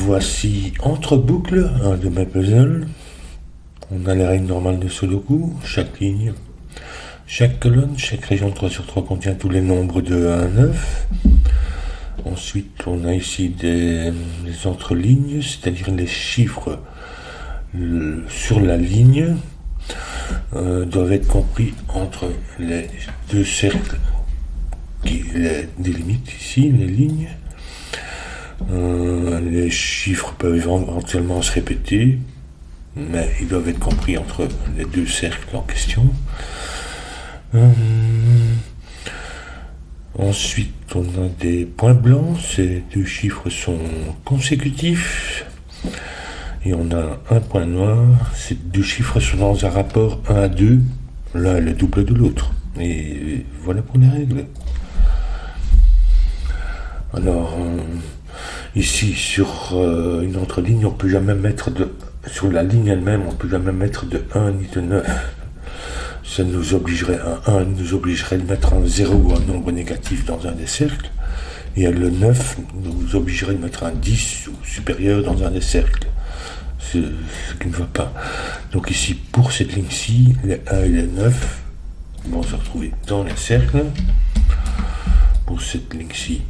Voici entre boucles un de mes puzzles. On a les règles normales de Sudoku, chaque ligne, chaque colonne, chaque région 3/3 contient tous les nombres de 1 à 9. Ensuite, on a ici les entrelignes, c'est-à-dire les chiffres sur la ligne doivent être compris entre les deux cercles qui les délimitent ici, les lignes. Les chiffres peuvent éventuellement se répéter, mais ils doivent être compris entre les deux cercles en question. Ensuite, on a des points blancs, ces deux chiffres sont consécutifs. Et on a un point noir, ces deux chiffres sont dans un rapport 1 à 2, l'un est le double de l'autre. Et voilà pour les règles. Alors, ici, sur une autre ligne, on peut jamais mettre sur la ligne elle-même, on peut jamais mettre de 1 ni de 9. Ça nous obligerait, un 1 nous obligerait de mettre un 0 ou un nombre négatif dans un des cercles, et le 9 nous obligerait de mettre un 10 ou supérieur dans un des cercles, ce qui ne va pas. Donc ici, pour cette ligne-ci, les 1 et les 9 vont se retrouver dans les cercles. Pour cette ligne-ci,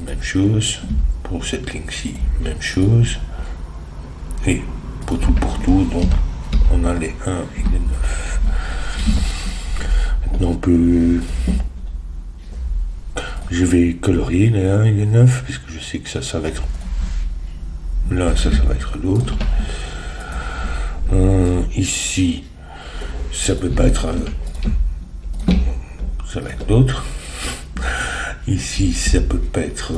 même chose. Pour cette ligne-ci, même chose. Et pour tout, donc, on a les 1 et les 9. Maintenant, je vais colorier les 1 et les 9, puisque je sais que ça va être l'un, ça va être l'autre. Ici, ça peut pas être ça va être l'autre. Ici, ça peut pas être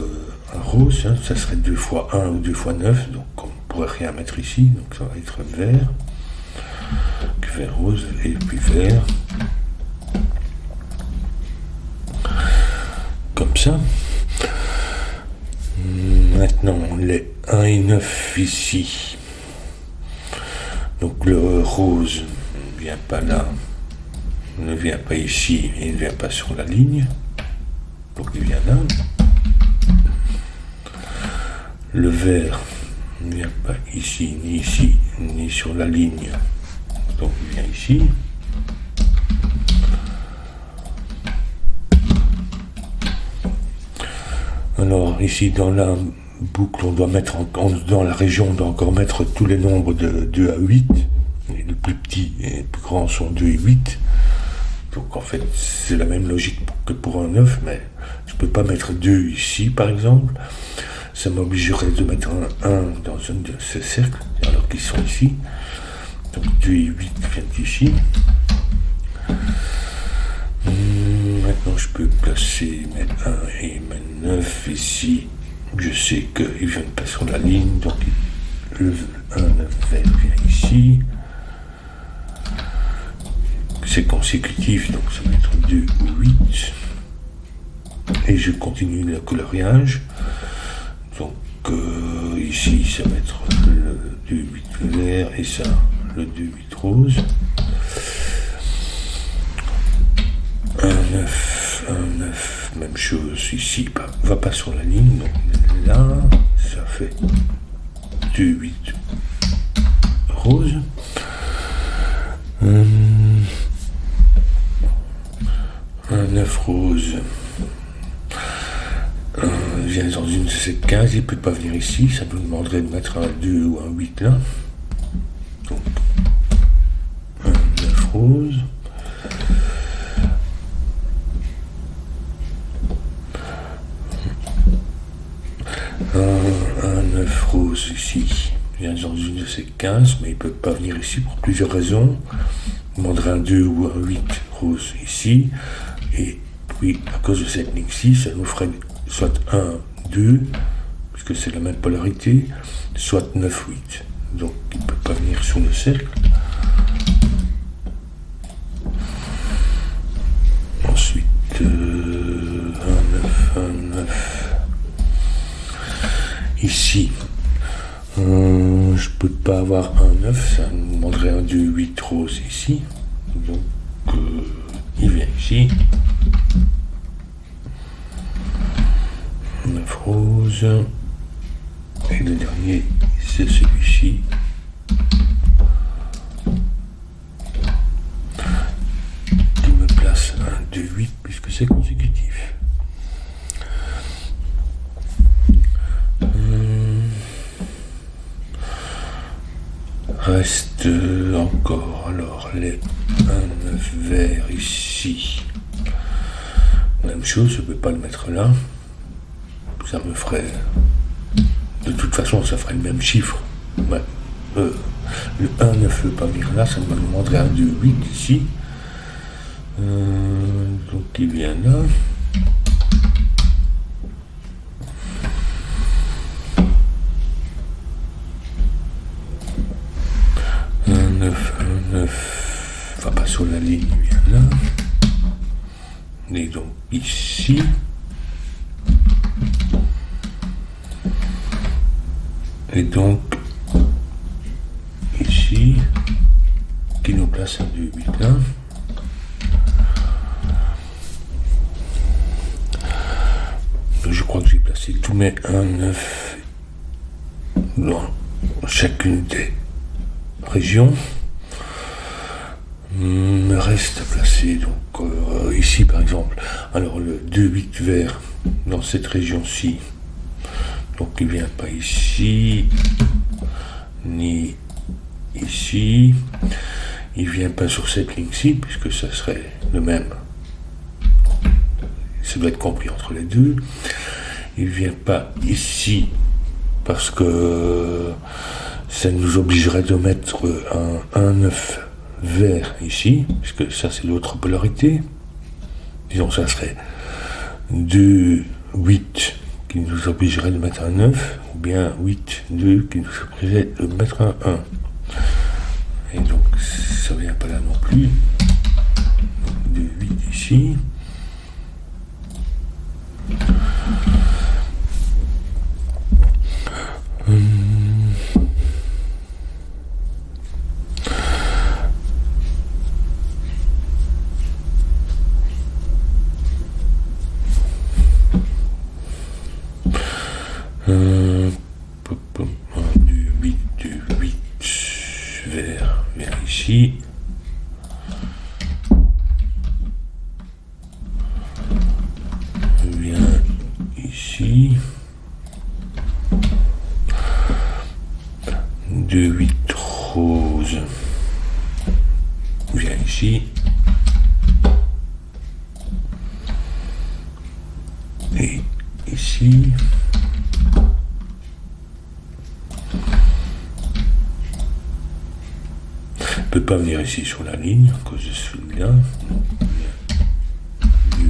un rose, hein, ça serait 2 fois 1 ou 2 fois 9, donc on ne pourrait rien mettre ici, donc ça va être vert, vert rose et puis vert. Comme ça. Maintenant, les 1 et 9 ici. Donc le rose ne vient pas là, ne vient pas ici et ne vient pas sur la ligne. Donc il vient là. Le vert ne vient pas ici, ni sur la ligne. Donc il vient ici. Alors ici dans la boucle, on doit mettre dans la région, on doit encore mettre tous les nombres de 2 à 8. Et le plus petit et le plus grand sont 2 et 8. Donc en fait, c'est la même logique que pour un 9, mais je ne peux pas mettre 2 ici par exemple. Ça m'obligerait de mettre un 1 dans un de ces cercles, alors qu'ils sont ici. Donc 2 et 8 viennent ici. Maintenant, je peux placer mes 1 et mes 9 ici. Je sais qu'ils ne viennent pas sur la ligne, donc le 1, 9 vert vient ici. C'est consécutif, donc ça va être 2 ou 8. Et je continue le coloriage. Donc ici, ça va être le 2, 8 vert et ça, le 2, 8 rose. 1, 9, même chose ici, va pas sur la ligne, donc là, ça fait 2, 8 rose. 1, 9 rose. Vient dans une de ces cases, il ne peut pas venir ici, ça nous demanderait de mettre un 2 ou un 8 là. Donc, 1, 9 rose. Un 9 rose ici, vient dans une de ces 15, mais il ne peut pas venir ici pour plusieurs raisons. Il demanderait un 2 ou un 8 rose ici, et puis à cause de cette ligne-ci, ça nous ferait soit 1, 2, puisque c'est la même polarité, soit 9, 8. Donc il ne peut pas venir sur le cercle. Ensuite, 1, 9. Ici, je ne peux pas avoir un 9, ça nous demanderait un 2, 8 rose ici. Donc, il vient ici. 9 rose. Et le dernier, c'est celui-ci. Qui me place 1, 2, 8, puisque c'est consécutif. Reste encore, alors les 1, 9 verts ici. Même chose, je ne peux pas le mettre là. Ça me ferait... De toute façon, ça ferait le même chiffre. Ouais. Le 1 ne peut pas venir là, ça me demanderait un 2, 8 ici. Donc il vient là. Un 9, enfin pas sur la ligne, il vient là. Et donc ici. Et donc ici, qui nous place un 2, 8 là. Je crois que j'ai placé tous mes 1, 9 dans chacune des régions. Me reste à placer donc ici par exemple. Alors le 2, 8 vert dans cette région-ci. Donc il ne vient pas ici, ni ici. Il ne vient pas sur cette ligne-ci, puisque ça serait le même. Ça doit être compris entre les deux. Il ne vient pas ici, parce que ça nous obligerait de mettre un 9 vert ici, puisque ça c'est l'autre polarité. Disons ça serait 2, 8 qui nous obligerait de mettre un 9, ou bien 8, 2 qui nous obligerait de mettre un 1. Et donc ça ne vient pas là non plus. Donc 2, 8 ici. Du 8 vert vient ici. Vient ici. 2, 8 rose vient ici. Et ici. Ne peut pas venir ici sur la ligne à cause de celui-là.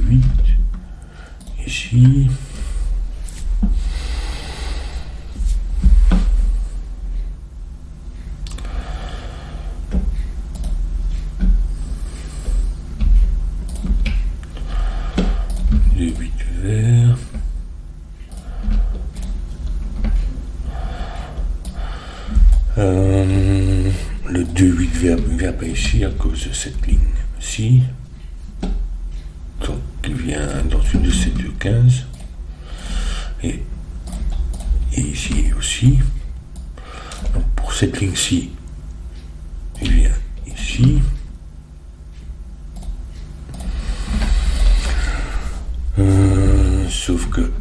8 ici. Le 8 vert. Le 2, 8 vert ne vient pas ici à cause de cette ligne-ci. Donc il vient dans une de ces deux 15. Et ici aussi. Donc pour cette ligne-ci, il vient ici. Sauf que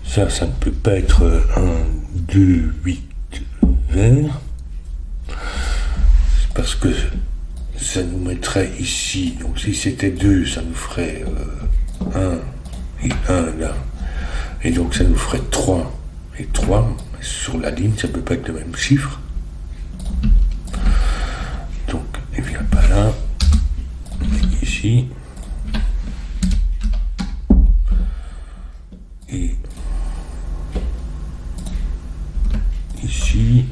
ça ne peut pas être un 2, 8 vert, parce que ça nous mettrait ici. Donc si c'était 2, ça nous ferait 1 et 1 là. Et donc ça nous ferait 3 et 3. Sur la ligne, ça ne peut pas être le même chiffre. Donc il ne vient pas là. Ici. Et ici.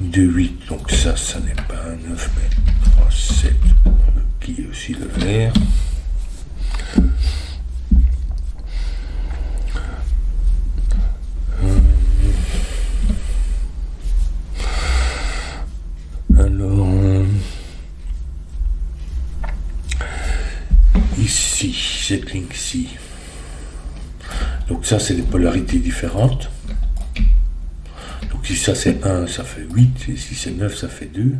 2, 8, donc ça n'est pas un 9, mais 3, 7, qui est aussi le vert. Alors, ici, cette ligne Donc ça, c'est des polarités différentes. Donc si ça c'est 1, ça fait 8, et si c'est 9, ça fait 2.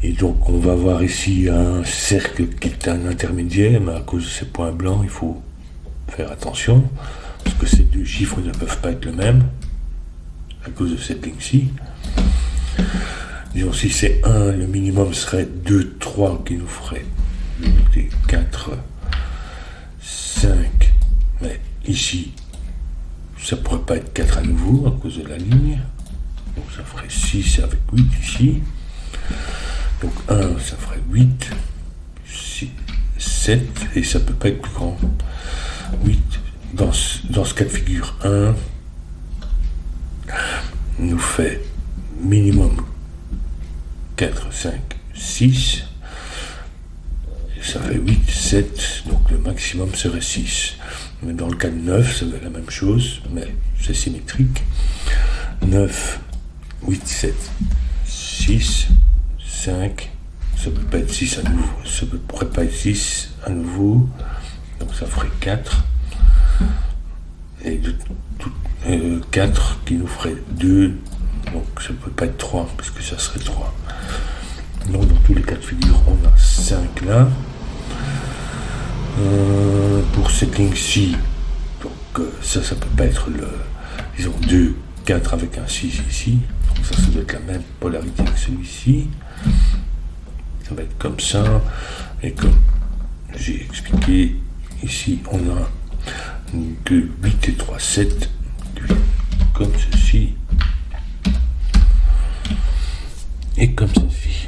Et donc on va voir ici un cercle qui est un intermédiaire, mais à cause de ces points blancs, il faut faire attention, parce que ces deux chiffres ne peuvent pas être le même, à cause de cette ligne-ci. Disons, si c'est 1, le minimum serait 2, 3, qui nous ferait 4, 5, mais ici, ça ne pourrait pas être 4 à nouveau, à cause de la ligne. Donc ça ferait 6 avec 8 ici. Donc 1, ça ferait 8, 6, 7, et ça ne peut pas être plus grand. 8, dans ce cas de figure, 1 nous fait minimum 4, 5, 6, et ça fait 8, 7, donc le maximum serait 6. Mais dans le cas de 9, ça veut la même chose, mais c'est symétrique. 9, 8, 7, 6, 5, ça ne peut pas être 6 à nouveau, ça ne pourrait pas être 6 à nouveau, donc ça ferait 4, et 4 qui nous ferait 2, donc ça ne peut pas être 3, parce que ça serait 3. Donc dans tous les cas de figure, on a 5 là. Pour cette ligne-ci, donc ça ne peut pas être disons 2, 4 avec un 6 ici, donc ça doit être la même polarité que celui-ci. Ça va être comme ça, et comme j'ai expliqué, ici on a 2, 8 et 3, 7, comme ceci, et comme ceci.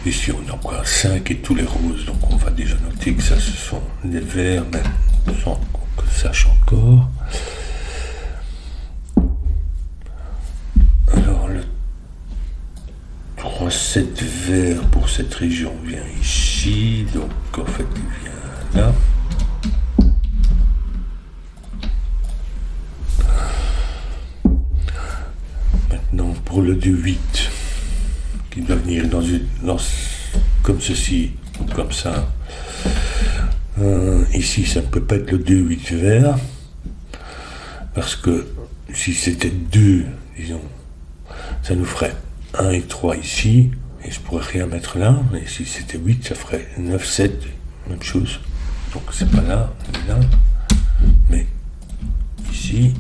Ici on a encore 5 et tous les roses, donc on va déjà noter que ça ce sont des verts, mais sans qu'on sache encore. Alors le 3, 7 vert pour cette région vient ici, donc en fait il vient là. Maintenant pour le 2, 8 qui doit venir comme ceci ou comme ça. Ici ça ne peut pas être le 2, 8 vert, parce que si c'était 2, disons, ça nous ferait 1 et 3 ici, et je pourrais rien mettre là, mais si c'était 8, ça ferait 9, 7, même chose. Donc c'est pas là, mais là, mais ici.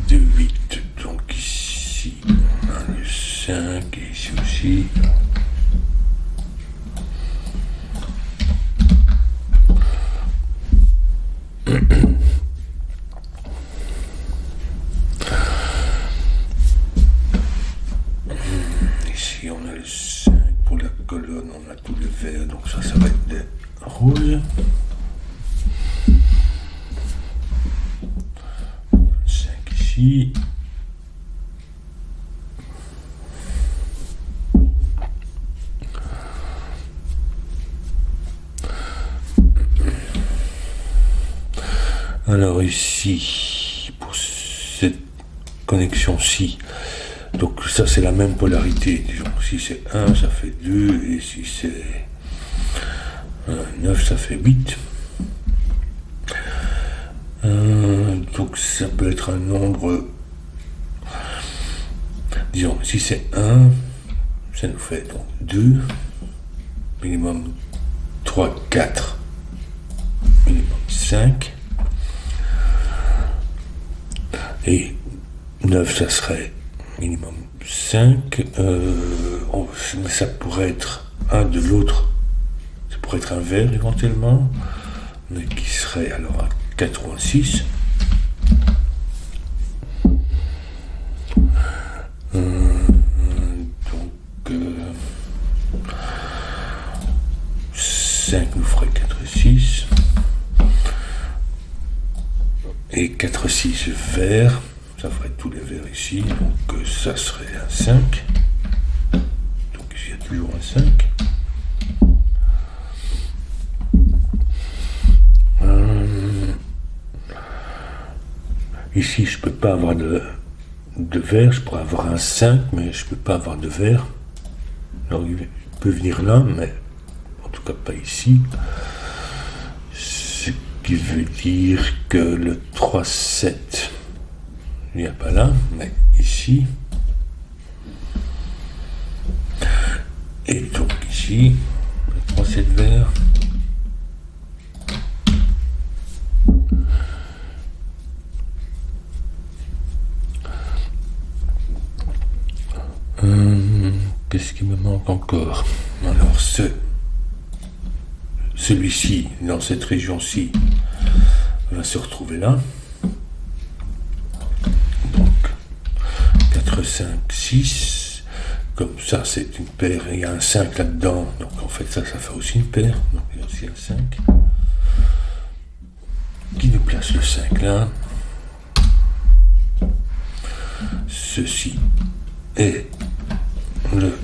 De 8, donc ici on a le 5 et ici aussi. Ici on a le 5 pour la colonne, on a tout le vert, donc ça va être des roses. 5 ici. Alors ici, pour cette connexion-ci, donc ça c'est la même polarité, disons, si c'est 1 ça fait 2, et si c'est 9 ça fait 8. Donc ça peut être un nombre, disons, si c'est 1, ça nous fait donc 2, minimum 3, 4, minimum 5, et 9 ça serait minimum 5, ça pourrait être un de l'autre, ça pourrait être un vert éventuellement, mais qui serait alors un 4 ou un 6. Donc 5 nous ferait 4 et 6. Et 4, 6 vert, ça ferait tous les verts ici, donc ça serait un 5. Donc ici il y a toujours un 5. Ici, je peux pas avoir de vert. Je pourrais avoir un 5, mais je peux pas avoir de vert. Alors, il peut venir là, mais en tout cas pas ici. Ce qui veut dire que le 3-7, il n'y a pas là, mais ici. Et donc ici, le 3-7 vert. Qu'est-ce qui me manque encore? Alors celui-ci, dans cette région-ci, va se retrouver là. Donc 4, 5, 6. Comme ça, c'est une paire. Il y a un 5 là-dedans. Donc en fait, ça fait aussi une paire. Donc il y a aussi un 5. Qui nous place le 5 là? Ceci est le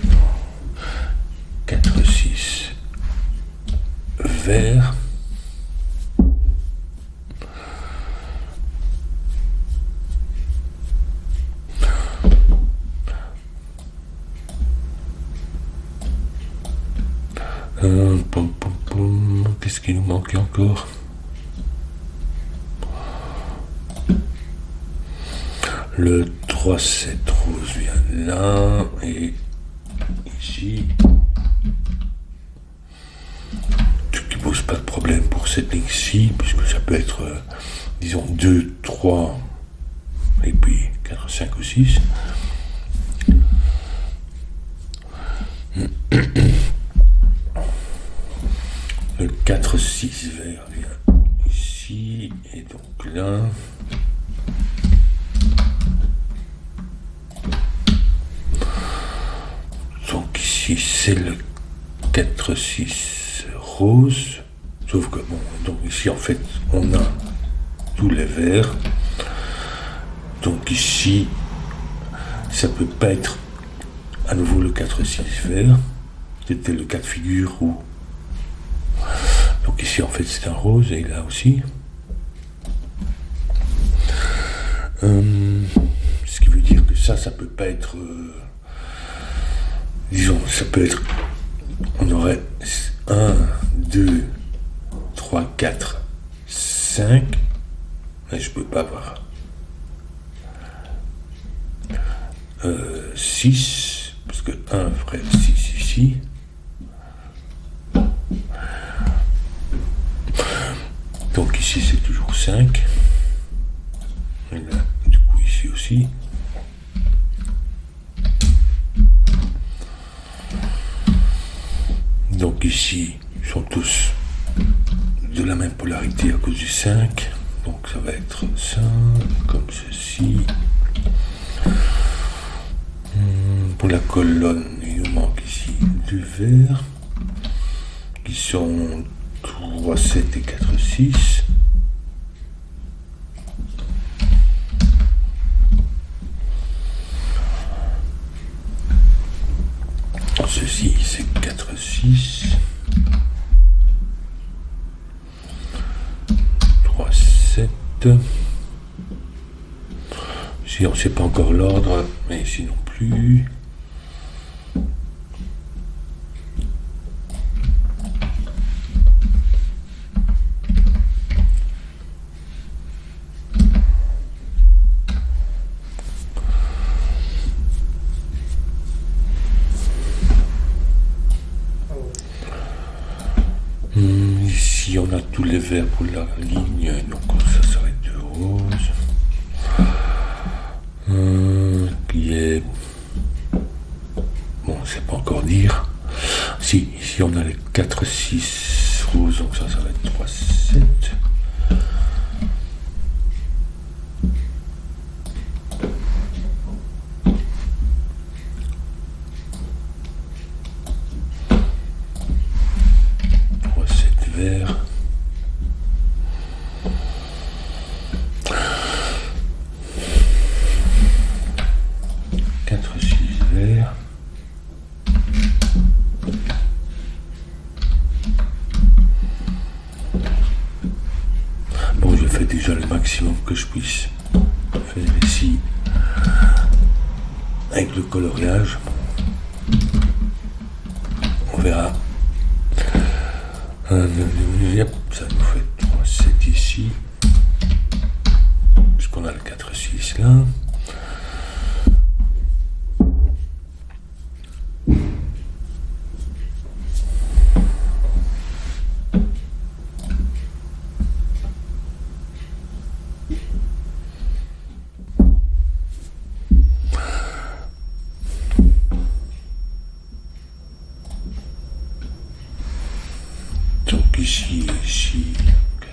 4-6 vert. Qu'est-ce qui nous manque encore? Le 3-7 rose vient là, et ici, ce qui pose pas de problème pour cette ligne-ci, puisque ça peut être, disons, 2, 3, et puis 4, 5 ou 6. Le 4-6 vert vient ici, et donc là. Donc ici c'est le 4-6 rose, sauf que bon, donc ici en fait on a tous les verts. Donc ici ça peut pas être à nouveau le 4-6 vert, c'était le cas de figure où. Donc ici en fait c'est un rose et là aussi. Ce qui veut dire que ça peut pas être. Disons, ça peut être. On aurait 1, 2, 3, 4, 5. Mais je peux pas avoir. 6, parce que 1 ferait 6 ici. Donc ici c'est toujours 5. Et là, du coup ici aussi. Donc ici, ils sont tous de la même polarité à cause du 5. Donc ça va être ça, comme ceci. Pour la colonne, il nous manque ici 2 verts, qui sont 3, 7 et 4, 6. Ceci, c'est 4, 6. 3, 7. Si on ne sait pas encore l'ordre, mais ici non plus. Ici on a tous les verts pour la ligne, donc ça serait 2 roses. Qui est. Bon, on ne sait pas encore dire. Si, ici on a les 4, 6 roses, donc ça va être 3, 7. Vert. 4, 6 vert. Bon, je fais déjà le maximum que je puisse. faire ici avec le coloriage. On verra. Yep, ça nous fait 3, 7 ici. Puisqu'on a le 4, 6 là. Donc ici,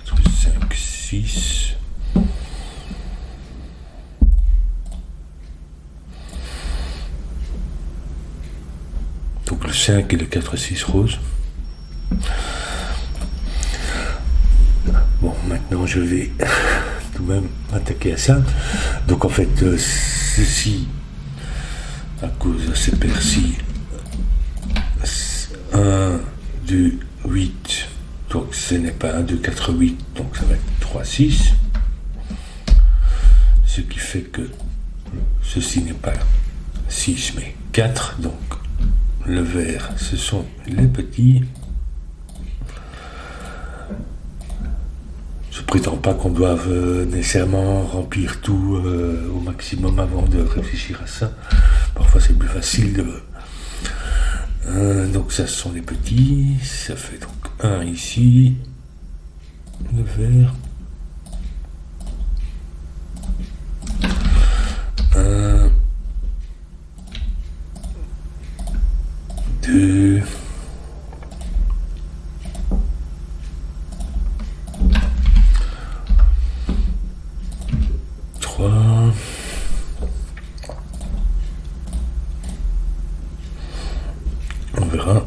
4, 5, 6. Donc le 5 et le 4, 6 rose. Bon, maintenant je vais tout de même m'attaquer à ça. Donc en fait, ceci, à cause de ces persil, 1, 2, 8, donc ce n'est pas 1, 2, 4, 8, donc ça va être 3, 6. Ce qui fait que ceci n'est pas 6 mais 4, donc le vert ce sont les petits. Je prétends pas qu'on doive nécessairement remplir tout au maximum avant de réfléchir à ça. Parfois c'est plus facile de... donc ça ce sont les petits, ça fait donc 1 ici, le vert, 1, 2, 3, on verra.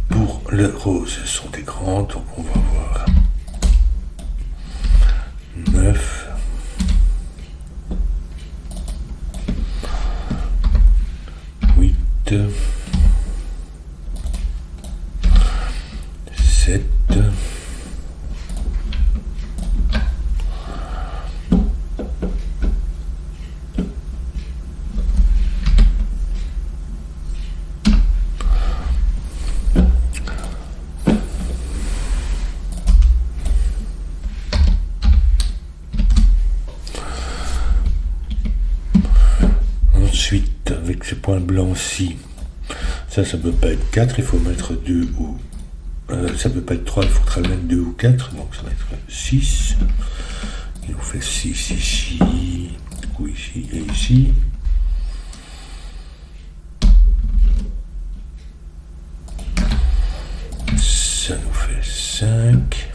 Pour le rose, ce sont des grands, donc on va voir 9, 8, 7, ensuite, avec ce point blanc-ci, ça peut pas être 4, il faut mettre 2 ou... ça peut pas être 3, il faudra mettre 2 ou 4, donc ça va être 6. Il nous fait 6 ici, ou ici et ici. Ça nous fait 5.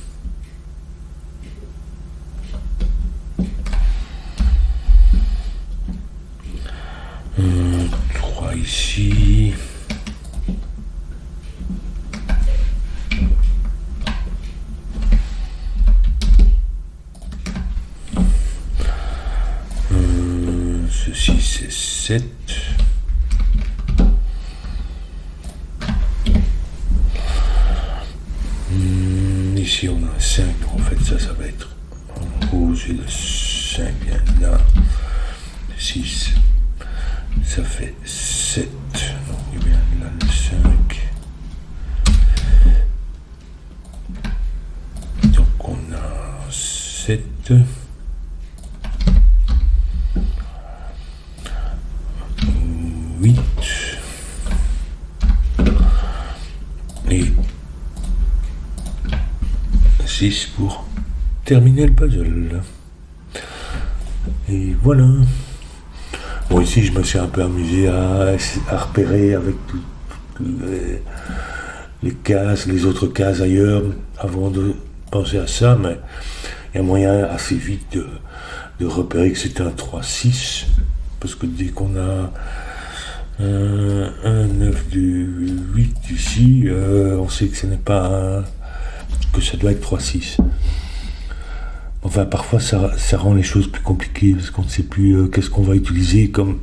Ici, ceci c'est 7, ici on a un 5, donc en fait ça va être en rouge et le 5 vient là, 6, ça fait 7, donc il vient là le 5, donc on a 7, 8 et 6 pour terminer le puzzle. Et voilà. Bon, ici je me suis un peu amusé à repérer avec toutes les cases, les autres cases ailleurs avant de penser à ça, mais il y a moyen assez vite de repérer que c'est un 3-6, parce que dès qu'on a un 9 du 8 ici, on sait que ce n'est pas que ça doit être 3-6. Enfin, parfois ça rend les choses plus compliquées, parce qu'on ne sait plus qu'est-ce qu'on va utiliser comme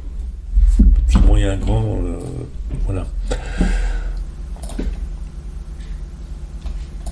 petit, moyen, grand